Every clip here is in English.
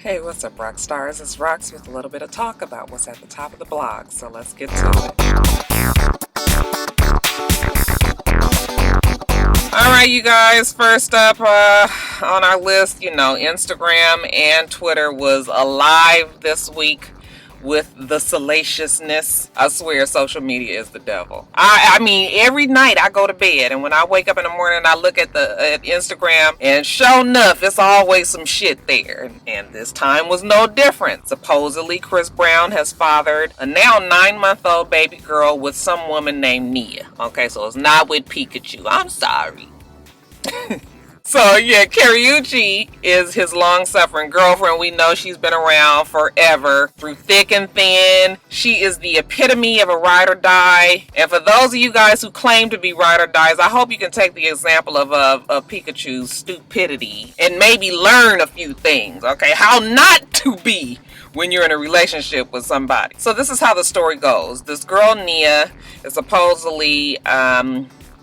Hey, what's up, Roxstars? It's Rox with a little bit of talk about what's at the top of the blog, so let's get to it. Alright, you guys, first up on our list, Instagram and Twitter was alive this week with the salaciousness. I swear social media is the devil. I mean, every night I go to bed and when I wake up in the morning I look at Instagram, and sure enough it's always some shit there, and this time was no different. Supposedly Chris Brown has fathered a now 9-month-old baby girl with some woman named Nia. Okay, so it's not with Pikachu. I'm sorry. So yeah, Keyshia is his long-suffering girlfriend. We know she's been around forever, through thick and thin. She is the epitome of a ride or die. And for those of you guys who claim to be ride or dies, I hope you can take the example of Pikachu's stupidity and maybe learn a few things, okay? How not to be when you're in a relationship with somebody. So this is how the story goes. This girl, Nia, is supposedly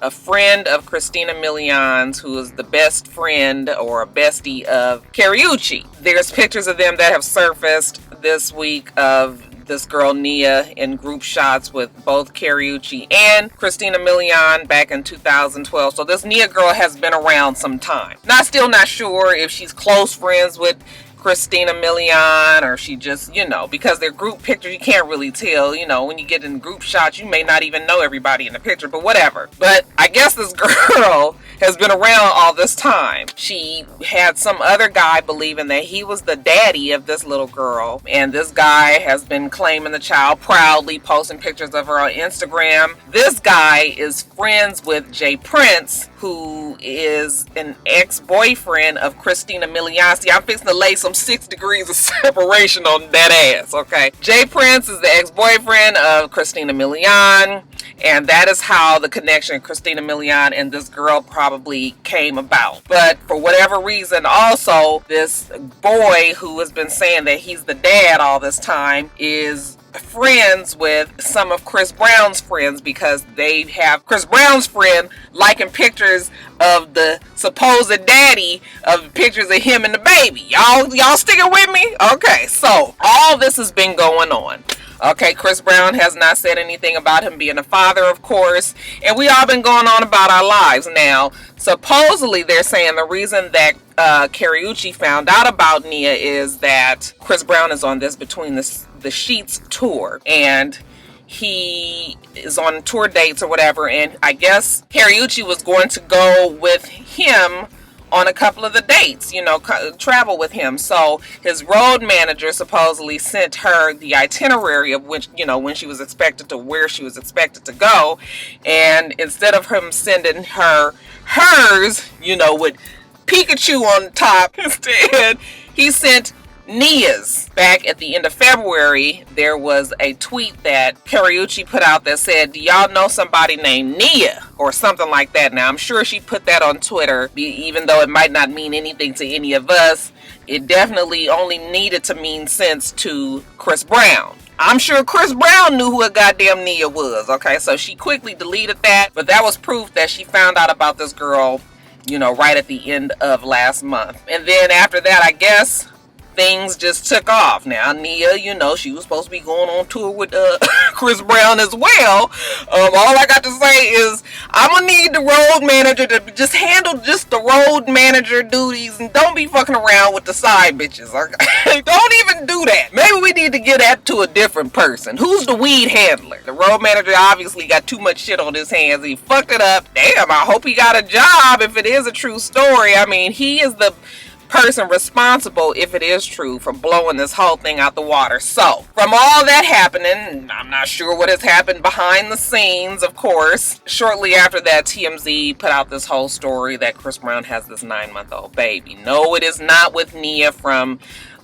a friend of Christina Milian's, who is the best friend or a bestie of Keyshia. There's pictures of them that have surfaced this week of this girl Nia in group shots with both Keyshia and Christina Milian back in 2012. So this Nia girl has been around some time. Still not sure if she's close friends with Christina Milian, or she just, because they're group pictures, you can't really tell. When you get in group shots, you may not even know everybody in the picture, but whatever. But I guess this girl has been around all this time. She had some other guy believing that he was the daddy of this little girl, and this guy has been claiming the child proudly, posting pictures of her on Instagram. This guy is friends with Jay Prince, who is an ex-boyfriend of Christina Milian. See, I'm fixing to lay some 6 degrees of separation on that ass, okay? Jay Prince is the ex-boyfriend of Christina Milian, and that is how the connection Christina Milian and this girl probably came about. But for whatever reason, also, this boy who has been saying that he's the dad all this time is friends with some of Chris Brown's friends, because they have Chris Brown's friend liking pictures of the supposed daddy of pictures of him and the baby. Y'all sticking with me? Okay, so all this has been going on. Okay, Chris Brown has not said anything about him being a father, of course, and we all been going on about our lives. Now, supposedly they're saying the reason that Keyshia found out about Nia is that Chris Brown is on this Between the Sheets tour, and he is on tour dates or whatever, and I guess Keyshia was going to go with him on a couple of the dates, travel with him. So his road manager supposedly sent her the itinerary of which, when she was expected to, where she was expected to go. And instead of him sending her hers, with Pikachu on top, instead, he sent Nia's. Back at the end of February, there was a tweet that Keyshia put out that said, "Do y'all know somebody named Nia?" or something like that. Now, I'm sure she put that on Twitter, even though it might not mean anything to any of us. It definitely only needed to mean sense to Chris Brown. I'm sure Chris Brown knew who a goddamn Nia was, okay? So she quickly deleted that, but that was proof that she found out about this girl, right at the end of last month. And then after that, I guess things just took off. Now, Nia, she was supposed to be going on tour with Chris Brown as well. All I got to say is I'm gonna need the road manager to just handle just the road manager duties, and don't be fucking around with the side bitches, okay? Don't even do that. Maybe we need to get that to a different person. Who's the weed handler? The road manager obviously got too much shit on his hands. He fucked it up. Damn, I hope he got a job if it is a true story. I mean, he is the person responsible, if it is true, for blowing this whole thing out the water. So, from all that happening, I'm not sure what has happened behind the scenes, of course. Shortly after that, TMZ put out this whole story that Chris Brown has this 9-month-old baby. No, it is not with Nia from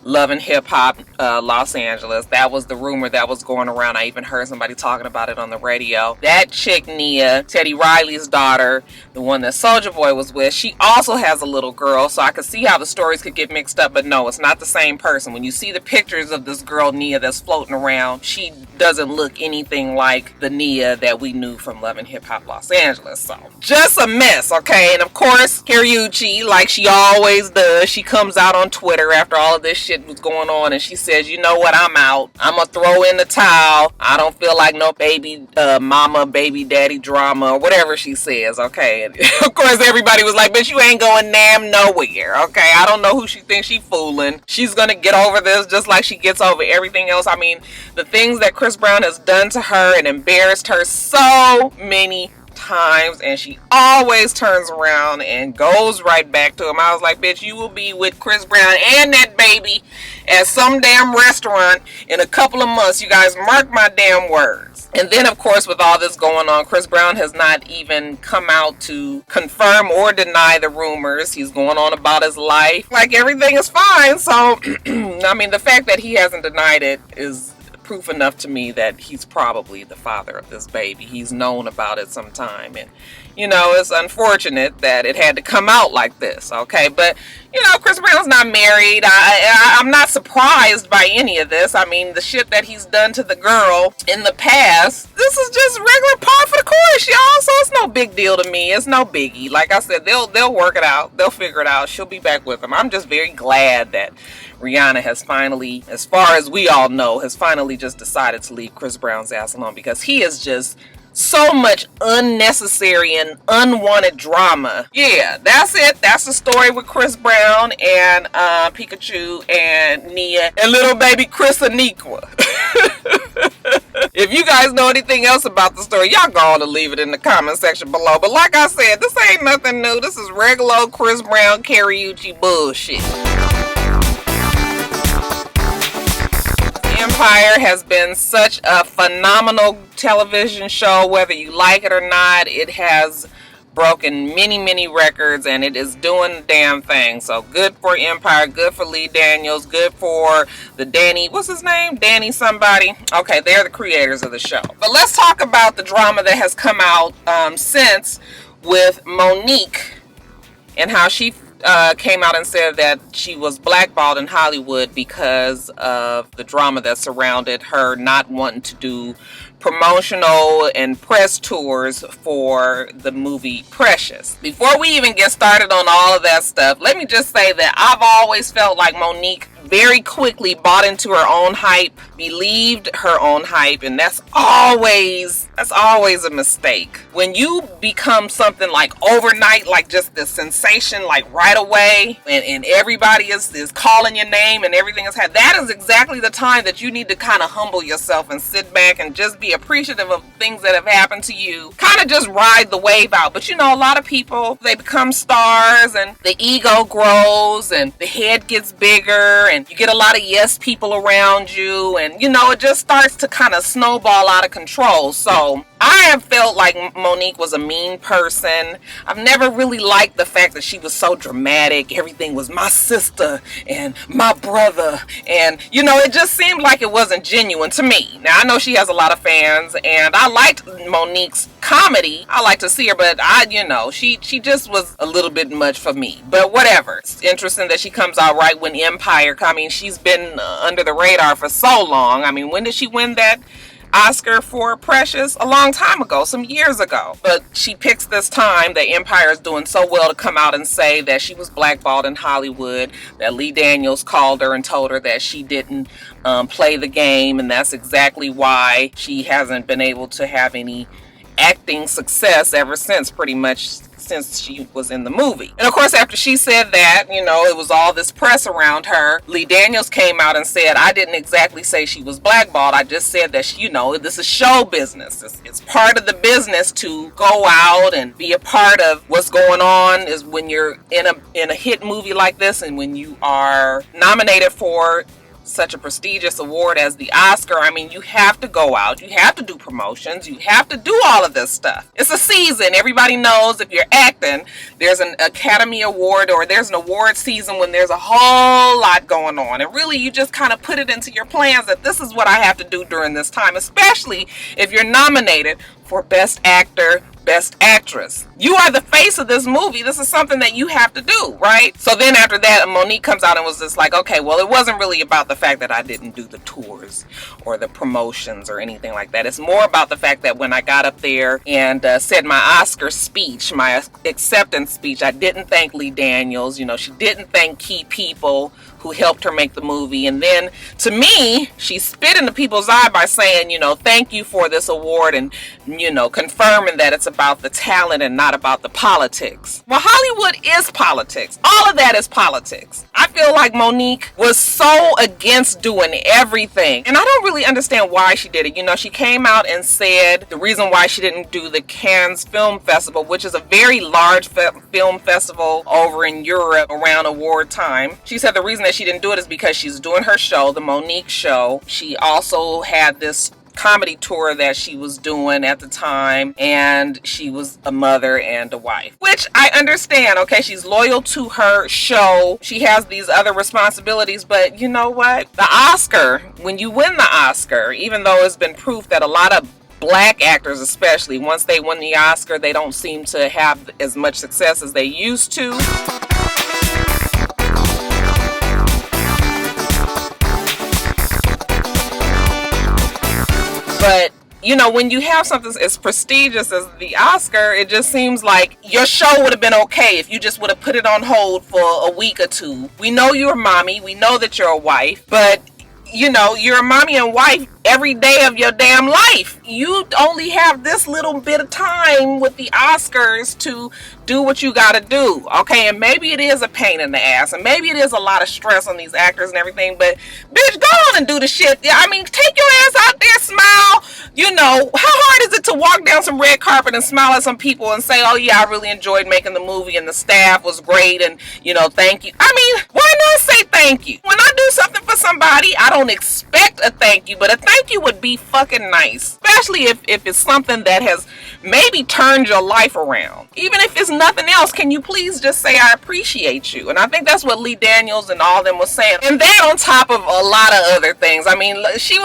Love and Hip Hop Los Angeles. That was the rumor that was going around. I even heard somebody talking about it on the radio. That chick Nia, Teddy Riley's daughter, the one that Soulja Boy was with, she also has a little girl, so I could see how the stories could get mixed up, but no, it's not the same person. When you see the pictures of this girl Nia that's floating around, she doesn't look anything like the Nia that we knew from Love and Hip Hop Los Angeles. So, just a mess, okay? And of course, Keyshia, like she always does, she comes out on Twitter after all of this shit shit was going on, and she says, you know what, I'm out. I'm gonna throw in the towel. I don't feel like no baby mama, baby daddy drama, or whatever she says, okay? And of course, everybody was like, bitch, you ain't going damn nowhere, okay? I don't know who she thinks she fooling. She's gonna get over this just like she gets over everything else. I mean, the things that Chris Brown has done to her and embarrassed her so many times, and she always turns around and goes right back to him. I was like, bitch, you will be with Chris Brown and that baby at some damn restaurant in a couple of months. You guys mark my damn words. And then, of course, with all this going on, Chris Brown has not even come out to confirm or deny the rumors. He's going on about his life like everything is fine. So I mean, the fact that he hasn't denied it is proof enough to me that he's probably the father of this baby. He's known about it sometime, and you know, it's unfortunate that it had to come out like this, okay? But you know, Chris Brown's not married. I'm not surprised by any of this. I mean, the shit that he's done to the girl in the past, this is just regular par for the course, y'all. So it's no big deal to me. It's no biggie. Like I said, they'll work it out. They'll figure it out. She'll be back with him. I'm just very glad that Rihanna has finally, as far as we all know, has finally just decided to leave Chris Brown's ass alone, because he is just so much unnecessary and unwanted drama. Yeah, that's it. That's the story with Chris Brown and Pikachu and Nia and little baby Chris Aniqua. If you guys know anything else about the story, y'all go on to leave it in the comment section below. But like I said, this ain't nothing new. This is regular old Chris Brown karaoke bullshit. Empire has been such a phenomenal television show. Whether you like it or not, it has broken many records, and it is doing the damn thing. So good for Empire, good for Lee Daniels, good for the Danny, what's his name? Danny somebody. Okay, they're the creators of the show. But let's talk about the drama that has come out since with Monique, and how she came out and said that she was blackballed in Hollywood because of the drama that surrounded her not wanting to do promotional and press tours for the movie Precious. Before we even get started on all of that stuff, let me just say that I've always felt like Monique very quickly bought into her own hype, believed her own hype, and that's always a mistake. When you become something like overnight, like just the sensation, like right away, and everybody is calling your name and everything is that is exactly the time that you need to kind of humble yourself and sit back and just be appreciative of things that have happened to you. Kind of just ride the wave out. But you know, a lot of people, they become stars and the ego grows and the head gets bigger, and you get a lot of yes people around you, and you know, it just starts to kind of snowball out of control. So I have felt like Monique was a mean person. I've never really liked the fact that she was so dramatic. Everything was my sister and my brother, and you know, it just seemed like it wasn't genuine to me. Now I know she has a lot of fans, and I liked Monique's comedy. I like to see her, but she just was a little bit much for me. But whatever. It's interesting that she comes out right when Empire. I mean, she's been under the radar for so long. I mean, when did she win that Oscar for Precious? A long time ago, some years ago. But she picks this time that Empire is doing so well to come out and say that she was blackballed in Hollywood, that Lee Daniels called her and told her that she didn't play the game, and that's exactly why she hasn't been able to have any acting success ever since, pretty much since she was in the movie. And of course, after she said that, you know, it was all this press around her. Lee Daniels came out and said, I didn't exactly say she was blackballed. I just said that, you know, this is show business. It's part of the business to go out and be a part of what's going on. Is when you're in a hit movie like this, and when you are nominated for such a prestigious award as the Oscar, I mean, you have to go out, you have to do promotions, you have to do all of this stuff. It's a season. Everybody knows if you're acting, there's an Academy Award, or there's an award season when there's a whole lot going on. And really, you just kind of put it into your plans that this is what I have to do during this time, especially if you're nominated for Best Actor, Best Actress. You are the face of this movie. This is something that you have to do, right? So then after that, Monique comes out and was just like, okay, well, it wasn't really about the fact that I didn't do the tours or the promotions or anything like that. It's more about the fact that when I got up there and said my Oscar speech, my acceptance speech, I didn't thank Lee Daniels. You know, she didn't thank key people who helped her make the movie. And then, to me, she spit in the people's eye by saying, you know, thank you for this award, and, you know, confirming that it's about the talent and not about the politics. Well, Hollywood is politics. All of that is politics. I feel like Monique was so against doing everything, and I don't really understand why she did it. You know, she came out and said the reason why she didn't do the Cannes Film Festival, which is a very large film festival over in Europe around award time. She said the reason that she didn't do it is because she's doing her show, the Monique Show. She also had this comedy tour that she was doing at the time, and she was a mother and a wife, which I understand. Okay, she's loyal to her show, she has these other responsibilities, but you know what, the Oscar, when you win the Oscar, even though it's been proof that a lot of black actors, especially once they win the Oscar, they don't seem to have as much success as they used to. But, you know, when you have something as prestigious as the Oscar, it just seems like your show would have been okay if you just would have put it on hold for a week or two. We know you're a mommy. We know that you're a wife. But, you know, you're a mommy and wife every day of your damn life. You only have this little bit of time with the Oscars to do what you gotta do, okay? And maybe it is a pain in the ass, and maybe it is a lot of stress on these actors and everything, but bitch, go on and do the shit. Yeah, I mean, take your ass out there, smile. You know, how hard is it to walk down some red carpet and smile at some people and say, oh yeah, I really enjoyed making the movie and the staff was great, and, you know, thank you. I mean, why not say thank you? When I do something for somebody, I don't expect a thank you, but a thank you would be fucking nice, especially if it's something that has maybe turned your life around. Even if it's nothing else, can you please just say I appreciate you? And I think that's what Lee Daniels and all them was saying. And that on top of a lot of other things. I mean, she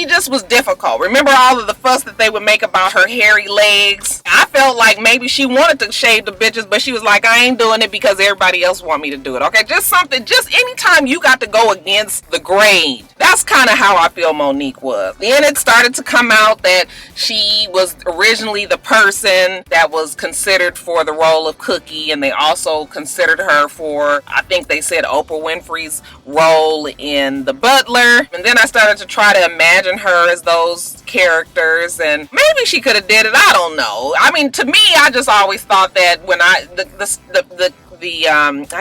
just was difficult. Remember all of the fuss that they would make about her hairy legs? I felt like maybe she wanted to shave the bitches, but she was like, I ain't doing it because everybody else want me to do it. Okay, just something, just anytime you got to go against the grain. That's kind of how I feel Monique was. Then it started to come out that she was originally the person that was considered for the role of Cookie, and they also considered her for, I think they said, Oprah Winfrey's role in The Butler. And then I started to try to imagine her as those characters, and maybe she could have did it. I don't know. I mean, to me, I just always thought that when I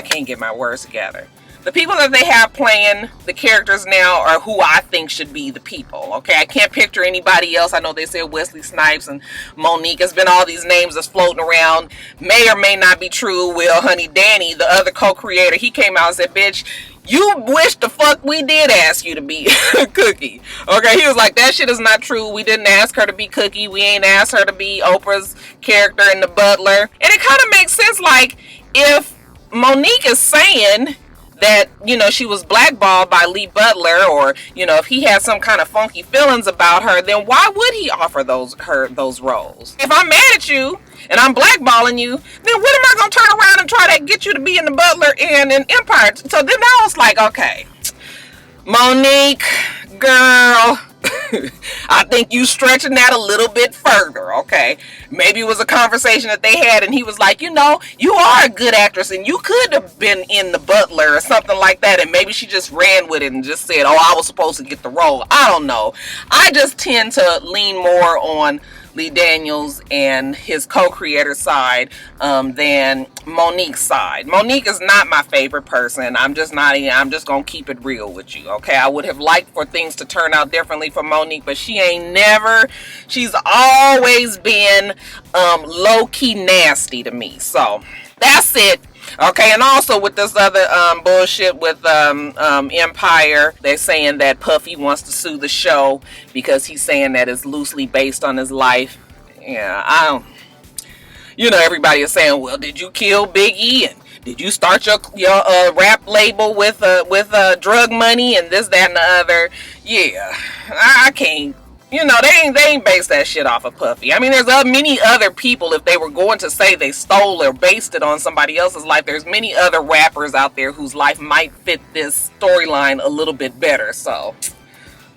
can't get my words together. The people that they have playing the characters now are who I think should be the people, okay? I can't picture anybody else. I know they said Wesley Snipes and Monique. It's been all these names that's floating around. May or may not be true. Well, honey, Danny, the other co-creator, he came out and said, bitch, you wish the fuck we did ask you to be Cookie. Okay, he was like, that shit is not true. We didn't ask her to be Cookie. We ain't asked her to be Oprah's character in The Butler. And it kind of makes sense, like, if Monique is saying that, you know, she was blackballed by Lee Butler, or, you know, if he had some kind of funky feelings about her, then why would he offer her those roles? If I'm mad at you and I'm blackballing you, then what am I going to turn around and try to get you to be in The Butler and in Empire? So then I was like, okay, Monique, girl, I think you stretching that a little bit further, okay? Maybe it was a conversation that they had and he was like, you know, you are a good actress and you could have been in The Butler or something like that, and maybe she just ran with it and just said, oh, I was supposed to get the role. I don't know. I just tend to lean more on Lee Daniels and his co-creator side than Monique's side. Monique is not my favorite person. I'm just gonna keep it real with you, okay? I would have liked for things to turn out differently for Monique, but she's always been low-key nasty to me. So that's it. Okay, and also with this other bullshit with Empire, they're saying that Puffy wants to sue the show because he's saying that it's loosely based on his life. Yeah, you know, everybody is saying, well, did you kill Big E? And did you start your rap label with drug money and this, that, and the other? Yeah, I can't. You know, they ain't based that shit off of Puffy. I mean, there's many other people, if they were going to say they stole or based it on somebody else's life, there's many other rappers out there whose life might fit this storyline a little bit better. So,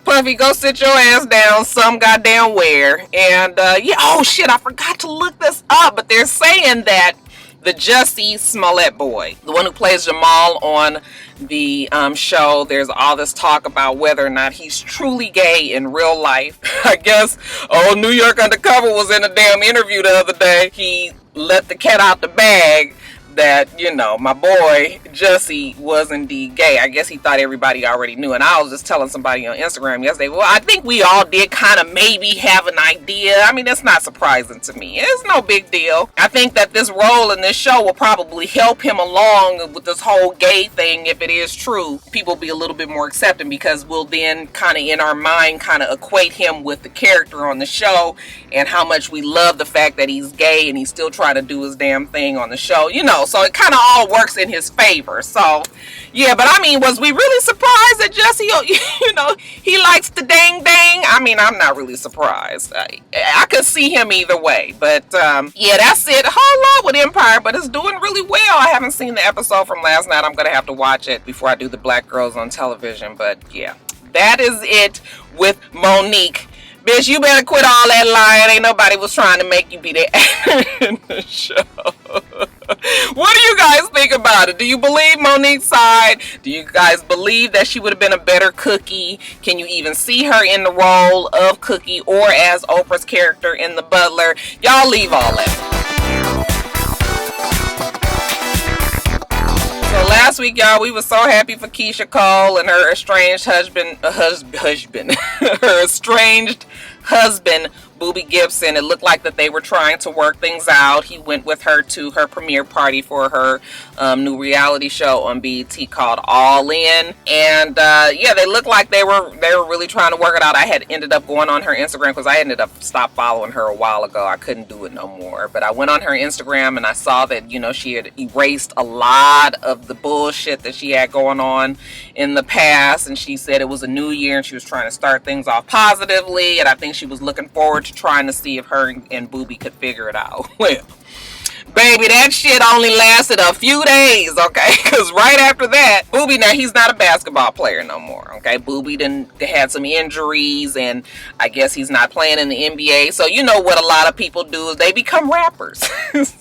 Puffy, go sit your ass down some goddamn where. And, yeah, oh shit, I forgot to look this up, but they're saying that the Jussie Smollett boy, the one who plays Jamal on the show. There's all this talk about whether or not he's truly gay in real life. I guess New York Undercover was in a damn interview the other day. He let the cat out the bag that, my boy Jussie was indeed gay. I guess he thought everybody already knew. And I was just telling somebody on Instagram yesterday, well, I think we all did kind of maybe have an idea. I mean, that's not surprising to me. It's no big deal. I think that this role in this show will probably help him along with this whole gay thing. If it is true, people will be a little bit more accepting, because we'll then kind of in our mind kind of equate him with the character on the show and how much we love the fact that he's gay and he's still trying to do his damn thing on the show, so it kind of all works in his favor. So yeah, but I mean, was we really surprised that Jussie, he likes the dang dang? I mean, I'm not really surprised. I could see him either way, but yeah, that's it. A whole lot with Empire, but it's doing really well. I haven't seen the episode from last night. I'm gonna have to watch it before I do the Black Girls on Television. But yeah, that is it with Monique. Bitch, you better quit all that lying. Ain't nobody was trying to make you be the actor in the show. What do you guys think about it? Do you believe Monique's side? Do you guys believe that she would have been a better Cookie? Can you even see her in the role of Cookie or as Oprah's character in The Butler? Y'all leave all that. So last week, y'all, we were so happy for Keyshia Cole and her estranged husband, her estranged husband, Booby Gibson. It looked like that they were trying to work things out. He went with her to her premiere party for her new reality show on BET called All In, and yeah, they looked like they were really trying to work it out. I had ended up going on her Instagram because I ended up stopped following her a while ago. I couldn't do it no more, but I went on her Instagram and I saw that she had erased a lot of the bullshit that she had going on in the past, and she said it was a new year and she was trying to start things off positively, and I think she was looking forward to trying to see if her and Booby could figure it out. Well, baby, that shit only lasted a few days, okay? Because right after that, Booby, now he's not a basketball player no more, okay? Booby had some injuries, and I guess he's not playing in the NBA. So you know what a lot of people do is they become rappers.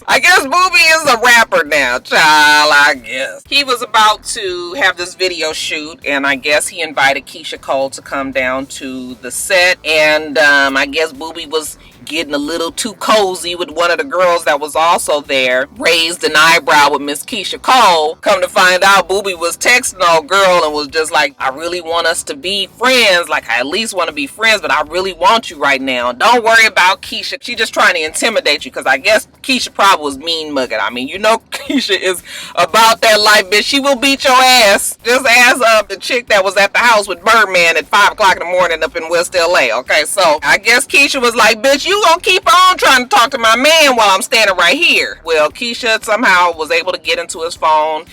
I guess Booby is a rapper now, child, I guess. He was about to have this video shoot, and I guess he invited Keyshia Cole to come down to the set, and I guess Booby was getting a little too cozy with one of the girls that was also there, raised an eyebrow with Miss Keyshia Cole. Come to find out, Booby was texting old girl and was just like, I really want us to be friends. Like, I at least want to be friends, but I really want you right now. Don't worry about Keyshia. She just trying to intimidate you, because I guess Keyshia probably was mean mugging. I mean, Keyshia is about that life, bitch. She will beat your ass. Just ask the chick that was at the house with Birdman at 5 o'clock in the morning up in West LA. Okay, so I guess Keyshia was like, bitch, you gonna keep on trying to talk to my man while I'm standing right here. Well, Keyshia somehow was able to get into his phone,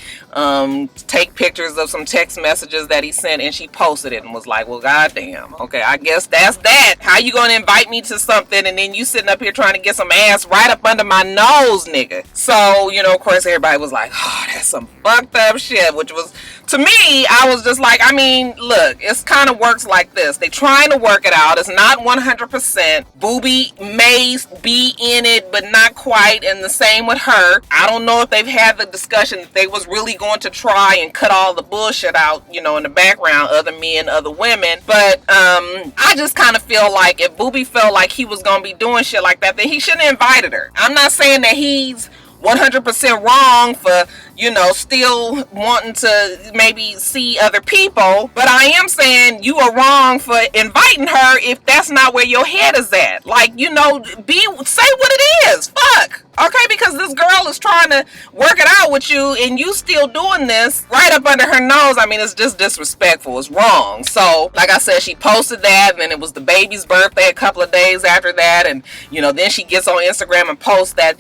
take pictures of some text messages that he sent, and she posted it and was like, well, goddamn, okay, I guess that's that. How you gonna invite me to something and then you sitting up here trying to get some ass right up under my nose, nigga? So, of course, everybody was like, oh, that's some fucked up shit, which was, to me, I was just like, I mean, look, it's kind of works like this. They trying to work it out. It's not 100%. Booby may be in it, but not quite, and the same with her. I don't know if they've had the discussion that they was really going to try and cut all the bullshit out, in the background, other men, other women. But I just kind of feel like if Booby felt like he was going to be doing shit like that, then he shouldn't have invited her. I'm not saying that he's 100% wrong for, still wanting to maybe see other people, but I am saying you are wrong for inviting her if that's not where your head is at. Like, say what it is. Fuck. Okay, because this girl is trying to work it out with you and you still doing this right up under her nose. I mean, it's just disrespectful. It's wrong. So, like I said, she posted that, and then it was the baby's birthday a couple of days after that, and, then she gets on Instagram and posts that,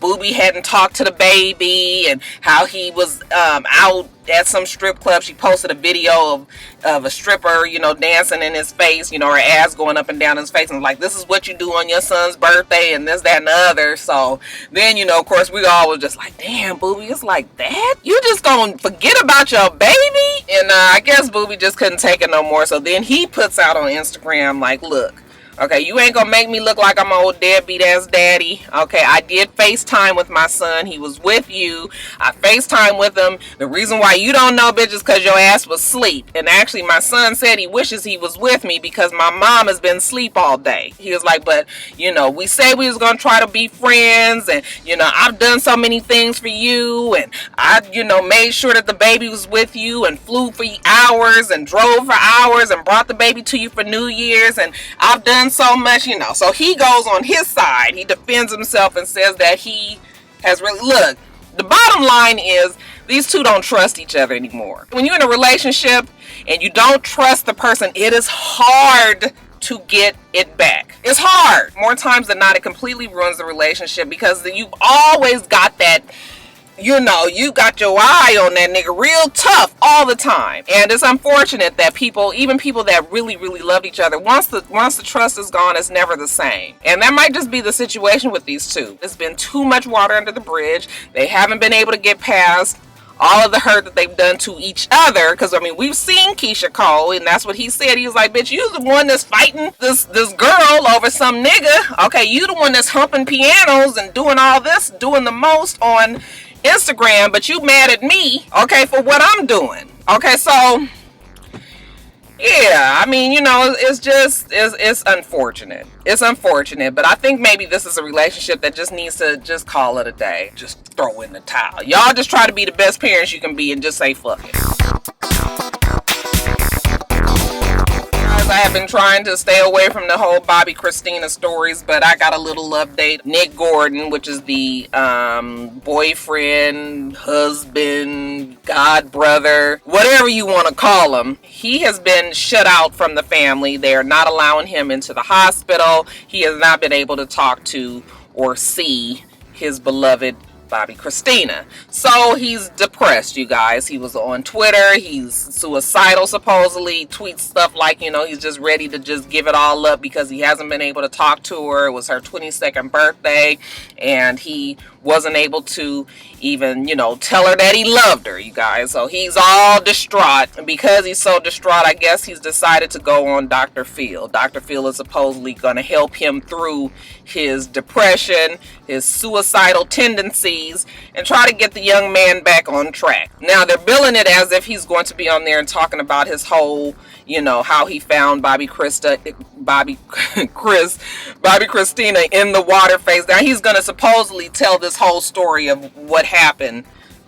Booby hadn't talked to the baby and how he was out at some strip club. She posted a video of a stripper, dancing in his face, her ass going up and down his face, and like, this is what you do on your son's birthday, and this, that, and the other. So then, of course, we all was just like, damn, Booby, it's like that? You just gonna forget about your baby? And I guess Booby just couldn't take it no more. So then he puts out on Instagram like, look, Okay, you ain't gonna make me look like I'm an old deadbeat ass daddy. Okay, I did FaceTime with my son. He was with you. I FaceTime with him. The reason why you don't know, bitch, is because your ass was asleep. And actually, my son said he wishes he was with me because my mom has been asleep all day. He was like, but, you know, we said we was gonna try to be friends. And, you know, I've done so many things for you. And I, you know, made sure that the baby was with you and flew for hours and drove for hours and brought the baby to you for New Year's. And I've done so much, you know. So he goes on his side. He defends himself and says that he has really, look, the bottom line is these two don't trust each other anymore. When you're in a relationship and you don't trust the person, it is hard to get it back. It's hard. More times than not, it completely ruins the relationship because you've always got that, you know, you got your eye on that nigga real tough all the time. And it's unfortunate that people, even people that really, really love each other, once the trust is gone, it's never the same. And that might just be the situation with these two. There's been too much water under the bridge. They haven't been able to get past all of the hurt that they've done to each other. Because, I mean, we've seen Keyshia Cole, and that's what he said. He was like, bitch, you the one that's fighting this girl over some nigga. Okay, you the one that's humping pianos and doing all this, doing the most on Instagram, but you mad at me, okay, for what I'm doing. Okay, so yeah, I mean, you know, it's just, it's unfortunate. It's unfortunate, but I think maybe this is a relationship that just needs to just call it a day. Just throw in the towel. Y'all just try to be the best parents you can be and just say fuck it. I have been trying to stay away from the whole Bobbi Kristina stories, but I got a little update. NickGordon, which is the boyfriend, husband, god brother, whatever you want to call him, he has been shut out from the family. They are not allowing him into the hospital. He has not been able to talk to or see his beloved Bobbi Kristina. So he's depressed, you guys. He was on Twitter. He's suicidal, supposedly. Tweets stuff like, you know, he's just ready to just give it all up because he hasn't been able to talk to her. It was her 22nd birthday and he wasn't able to even, you know, tell her that he loved her, you guys. So he's all distraught, and because he's so distraught, I guess he's decided to go on Dr. Phil. Dr. Phil is supposedly going to help him through his depression, his suicidal tendencies, and try to get the young man back on track. Now they're billing it as if he's going to be on there and talking about his whole, you know, how he found Bobbi Kristina in the water phase. Now he's going to supposedly tell this whole story of what happened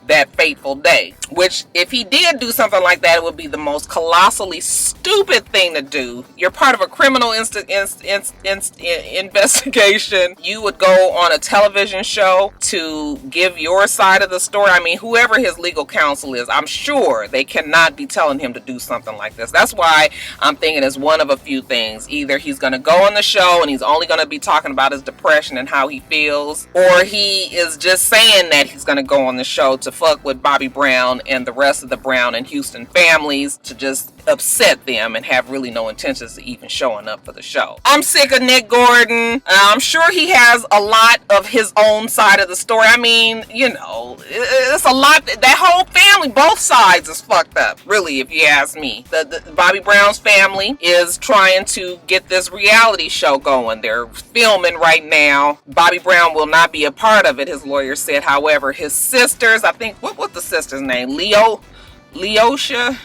that fateful day, which if he did do something like that, it would be the most colossally stupid thing to do. You're part of a criminal investigation. You would go on a television show to give your side of the story. I mean, whoever his legal counsel is, I'm sure they cannot be telling him to do something like this. That's why I'm thinking it's one of a few things. Either he's going to go on the show and he's only going to be talking about his depression and how he feels, or he is just saying that he's going to go on the show to fuck with Bobby Brown and the rest of the Brown and Houston families, to just upset them and have really no intentions of even showing up for the show. I'm sick of NickGordon. I'm sure he has a lot of his own side of the story. I mean, you know, it's a lot. That whole family, both sides, is fucked up, really, if you ask me. The Bobby Brown's family is trying to get this reality show going. They're filming right now. Bobby Brown will not be a part of it, his lawyer said. However, his sisters, I think, what's the sister's name? Leosha?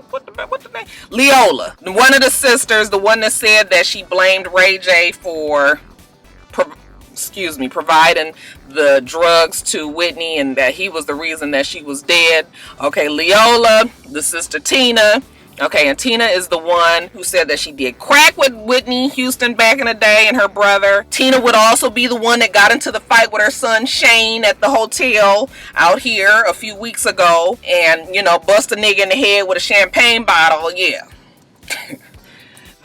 What the name? Leola. One of the sisters, the one that said that she blamed Ray J for providing the drugs to Whitney and that he was the reason that she was dead. Okay, Leola, the sister Tina. Okay, and Tina is the one who said that she did crack with Whitney Houston back in the day and her brother. Tina would also be the one that got into the fight with her son Shane at the hotel out here a few weeks ago and, you know, bust a nigga in the head with a champagne bottle. Yeah.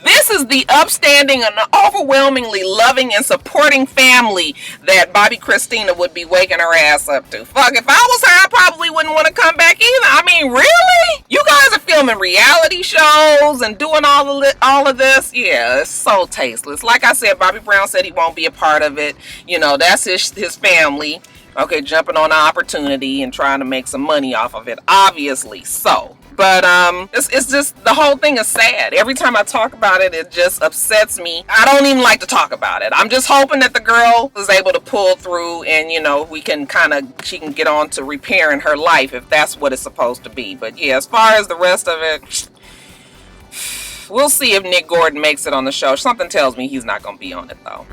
This is the upstanding and overwhelmingly loving and supporting family that Bobbi Kristina would be waking her ass up to. Fuck, if I was her, I probably wouldn't want to come back either. I mean, really? You guys are filming reality shows and doing all of this? Yeah, it's so tasteless. Like I said, Bobby Brown said he won't be a part of it. You know, that's his family. Okay, jumping on an opportunity and trying to make some money off of it, obviously. So But it's just, the whole thing is sad. Every time I talk about it, it just upsets me. I don't even like to talk about it. I'm just hoping that the girl is able to pull through, and you know, she can get on to repairing her life if that's what it's supposed to be. But yeah, as far as the rest of it, we'll see if NickGordon makes it on the show. Something tells me he's not going to be on it though.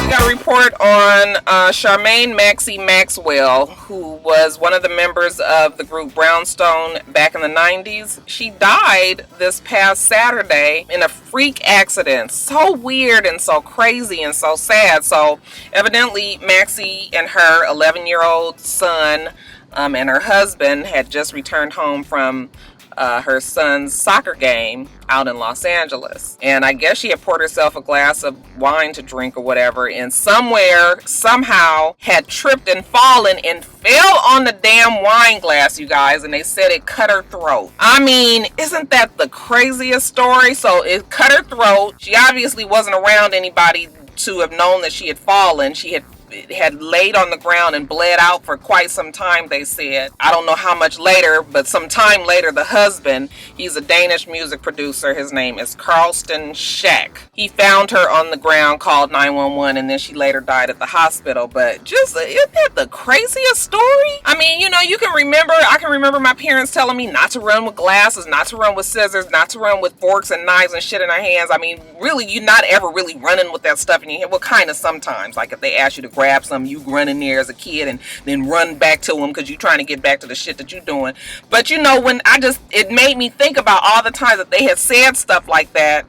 We got a report on Charmaine Maxee Maxwell, who was one of the members of the group Brownstone back in the 90s. She died this past Saturday in a freak accident. So weird and so crazy and so sad. So evidently Maxee and her 11-year-old son and her husband had just returned home from her son's soccer game out in Los Angeles. And I guess she had poured herself a glass of wine to drink or whatever, and somehow had tripped and fallen and fell on the damn wine glass, you guys, and they said it cut her throat. I mean, isn't that the craziest story? So it cut her throat. She obviously wasn't around anybody to have known that she had fallen. She had laid on the ground and bled out for quite some time, they said. I don't know how much later, but some time later, the husband, he's a Danish music producer, his name is Carlston Schack. He found her on the ground, called 911, and then she later died at the hospital. But just, isn't that the craziest story? I mean, you know, I can remember my parents telling me not to run with glasses, not to run with scissors, not to run with forks and knives and shit in our hands. I mean, really, you're not ever really running with that stuff in your hand. Well, kind of sometimes, like if they ask you to grab something, you run in there as a kid and then run back to them because you're trying to get back to the shit that you're doing. But you know, it made me think about all the times that they had said stuff like that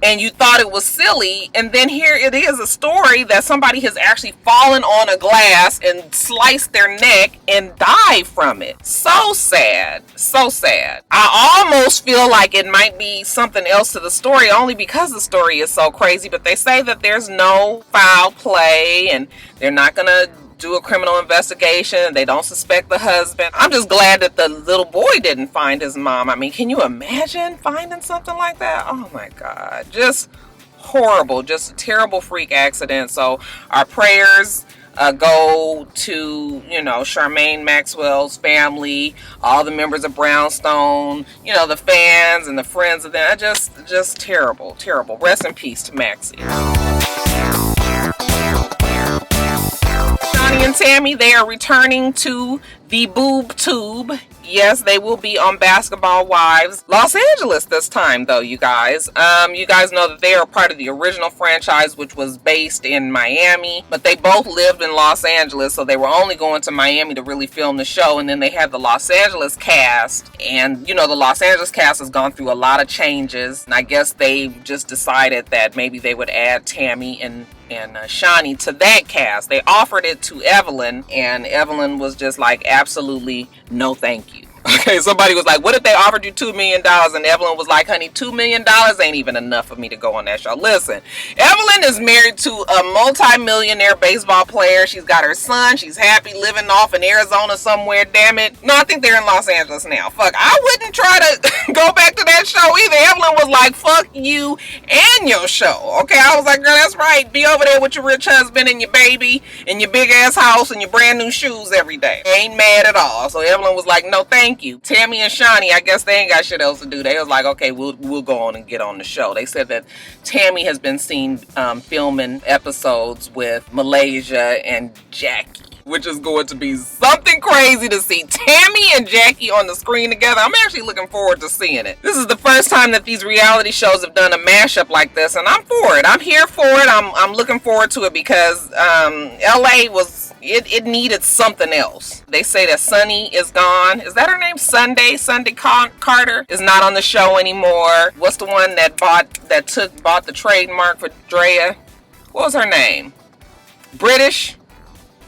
and you thought it was silly, and then here it is, a story that somebody has actually fallen on a glass and sliced their neck and died from it. So sad. So sad. I almost feel like it might be something else to the story, only because the story is so crazy, but they say that there's no foul play and they're not gonna do a criminal investigation. They don't suspect the husband. I'm just glad that the little boy didn't find his mom. I mean, can you imagine finding something like that? Oh my God. Just horrible. Just a terrible freak accident. So our prayers go to, you know, Charmaine Maxwell's family, all the members of Brownstone, you know, the fans and the friends of them. Just terrible, terrible. Rest in peace to Maxee. Shani and Tammy, they are returning to the boob tube. Yes, they will be on Basketball Wives. Los Angeles this time, though, you guys. You guys know that they are part of the original franchise, which was based in Miami, but they both lived in Los Angeles, so they were only going to Miami to really film the show. And then they had the Los Angeles cast, and you know, the Los Angeles cast has gone through a lot of changes, and I guess they just decided that maybe they would add Tammy and Shani to that cast. They offered it to Evelyn, and Evelyn was just like, absolutely no thank you. Okay, somebody was like, what if they offered you $2 million? And Evelyn was like, honey, $2 million ain't even enough for me to go on that show. Listen, Evelyn is married to a multi-millionaire baseball player. She's got her son. She's happy living off in Arizona somewhere, damn it. No, I think they're in Los Angeles now. Fuck, I wouldn't try to go back to that show either. Evelyn was like, fuck you and your show. Okay, I was like, girl, that's right. Be over there with your rich husband and your baby and your big ass house and your brand new shoes every day. Ain't mad at all. So Evelyn was like, no, thank you. Tammy and Shani, I guess they ain't got shit else to do. They was like, okay, we'll go on and get on the show. They said that Tammy has been seen filming episodes with Malaysia and Jackie, which is going to be something crazy to see Tammy and Jackie on the screen together. I'm actually looking forward to seeing it. This is the first time that these reality shows have done a mashup like this, and I'm for it. I'm here for it. I'm looking forward to it because LA was, it needed something else. They say that Sunny is gone. Is that her name? Sunday Carter is not on the show anymore. What's the one that bought the trademark for Drea? What was her name? British?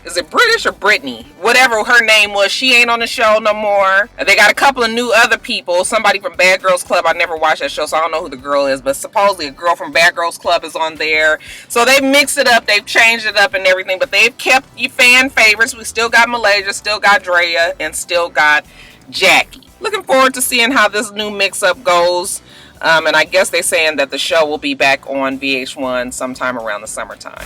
Is it British or Brittany? Whatever her name was, she ain't on the show no more. They got a couple of new other people. Somebody from Bad Girls Club. I never watched that show, so I don't know who the girl is. But supposedly a girl from Bad Girls Club is on there. So they've mixed it up. They've changed it up and everything. But they've kept your fan favorites. We still got Malaysia, still got Drea, and still got Jackie. Looking forward to seeing how this new mix-up goes. And I guess they're saying that the show will be back on VH1 sometime around the summertime.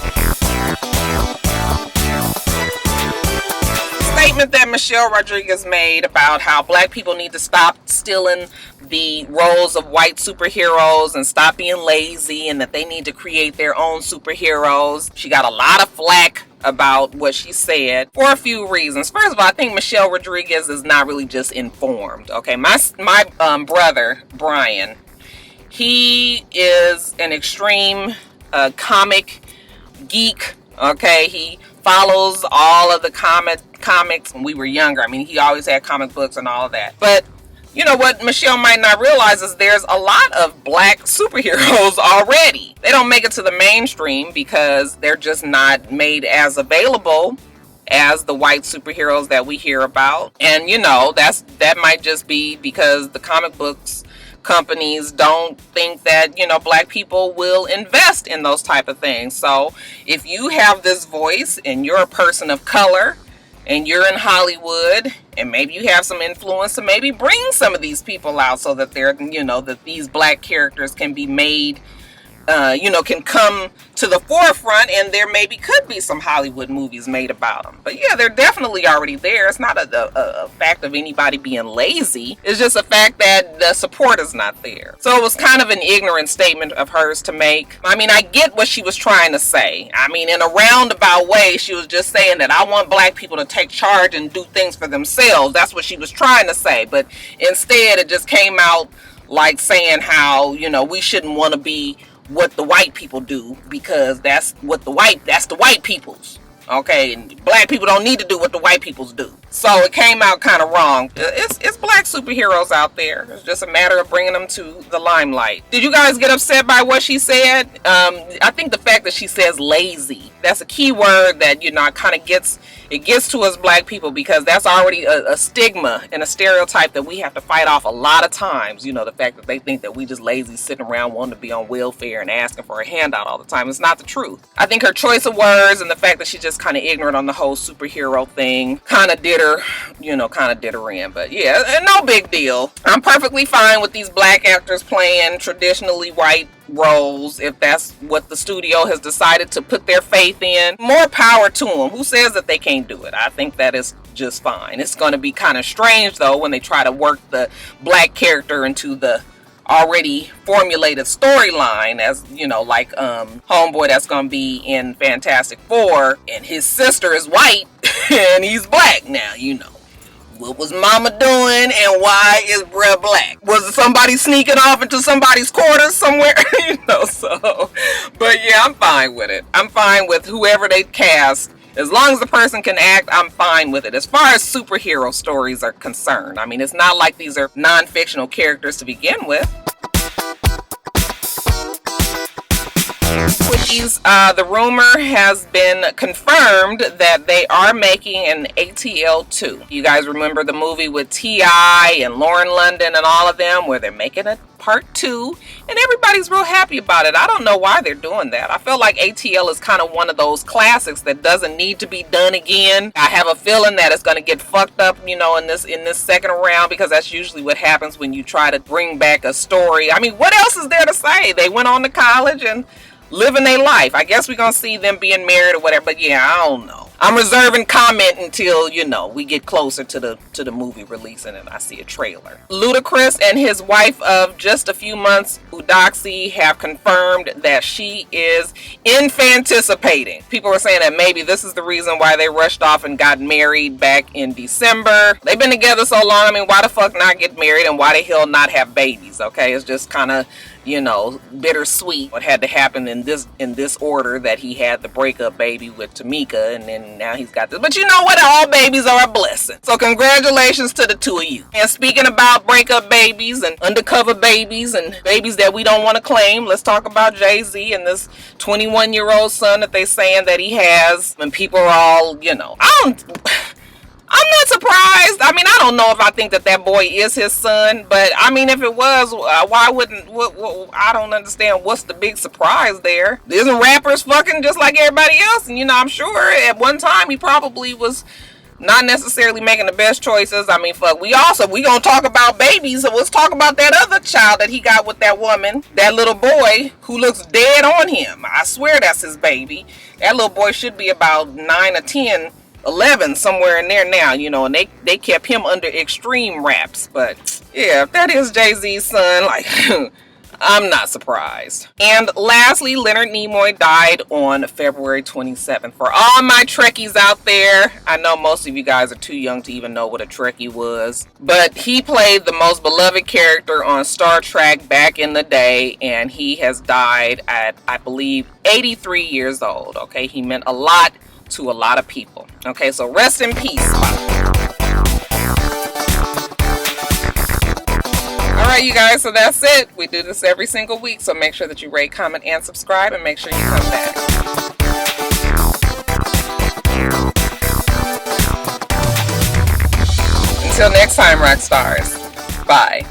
statement that Michelle Rodriguez made about how black people need to stop stealing the roles of white superheroes and stop being lazy, and that they need to create their own superheroes. She got a lot of flack about what she said for a few reasons. First of all, I think Michelle Rodriguez is not really just informed. Okay, my brother Brian, he is an extreme comic geek. Okay, he follows all of the comics when we were younger. I mean, he always had comic books and all of that. But you know what Michelle might not realize is there's a lot of black superheroes already. They don't make it to the mainstream because they're just not made as available as the white superheroes that we hear about. And you know, that might just be because the comic books companies don't think that, you know, black people will invest in those type of things. So if you have this voice and you're a person of color and you're in Hollywood and maybe you have some influence to maybe bring some of these people out so that they're, you know, that these black characters can be made, you know, can come to the forefront, and there maybe could be some Hollywood movies made about them. But yeah, they're definitely already there. It's not a fact of anybody being lazy. It's just a fact that the support is not there. So it was kind of an ignorant statement of hers to make. I mean, I get what she was trying to say. I mean, in a roundabout way, she was just saying that I want black people to take charge and do things for themselves. That's what she was trying to say. But instead, it just came out like saying how, you know, we shouldn't want to be what the white people do because that's the white people's. Okay, and black people don't need to do what the white peoples do. So it came out kind of wrong. It's black superheroes out there. It's just a matter of bringing them to the limelight. Did you guys get upset by what she said? I think the fact that she says lazy, that's a key word that, you know, kind of gets to us black people, because that's already a stigma and a stereotype that we have to fight off a lot of times. You know, the fact that they think that we just lazy sitting around wanting to be on welfare and asking for a handout all the time. It's not the truth. I think her choice of words and the fact that she just kind of ignorant on the whole superhero thing kind of did her in. But yeah, no big deal. I'm perfectly fine with these black actors playing traditionally white roles if that's what the studio has decided to put their faith in. More power to them. Who says that they can't do it? I think that is just fine. It's going to be kind of strange though when they try to work the black character into the already formulated storyline, as you know, like homeboy that's gonna be in Fantastic Four, and his sister is white and he's black. Now, you know, what was mama doing and why is bruh black? Was somebody sneaking off into somebody's quarters somewhere? You know, so, but yeah, I'm fine with it. I'm fine with whoever they cast. As long as the person can act, I'm fine with it. As far as superhero stories are concerned, I mean, it's not like these are non-fictional characters to begin with. With these, the rumor has been confirmed that they are making an ATL 2. You guys remember the movie with T.I. and Lauren London and all of them, where they're making a part 2, and everybody's real happy about it. I don't know why they're doing that. I feel like ATL is kind of one of those classics that doesn't need to be done again. I have a feeling that it's going to get fucked up, you know, in this second round, because that's usually what happens when you try to bring back a story. I mean, what else is there to say? They went on to college and living their life. I guess we're gonna see them being married or whatever, but yeah, I don't know. I'm reserving comment until, you know, we get closer to the movie releasing and I see a trailer. Ludacris and his wife of just a few months, Eudoxie, have confirmed that she is infanticipating. People were saying that maybe this is the reason why they rushed off and got married back in December. They've been together so long. I mean, why the fuck not get married, and why the hell not have babies? Okay, it's just kind of, you know, bittersweet what had to happen in this order, that he had the breakup baby with Tamika, and then now he's got this. But you know what? All babies are a blessing. So congratulations to the two of you. And speaking about breakup babies and undercover babies and babies that we don't want to claim, let's talk about Jay-Z and this 21-year-old son that they saying that he has. And people are all, you know, I'm not surprised. I mean, I don't know if I think that boy is his son, but I mean, if it was, why wouldn't, I don't understand what's the big surprise there. Isn't rappers fucking just like everybody else? And you know, I'm sure at one time he probably was not necessarily making the best choices. I mean, fuck, we gonna talk about babies, so let's talk about that other child that he got with that woman, that little boy who looks dead on him. I swear that's his baby. That little boy should be about 9 or 10 11, somewhere in there now, you know, and they kept him under extreme wraps. But yeah, if that is Jay-Z's son, like, I'm not surprised. And lastly, Leonard Nimoy died on February 27th. For all my Trekkies out there, I know most of you guys are too young to even know what a Trekkie was, but he played the most beloved character on Star Trek back in the day, and he has died at, I believe, 83 years old. Okay, he meant a lot to a lot of people. Okay, so rest in peace. Alright, you guys, so that's it. We do this every single week, so make sure that you rate, comment, and subscribe, and make sure you come back. Until next time, Roxstars. Bye.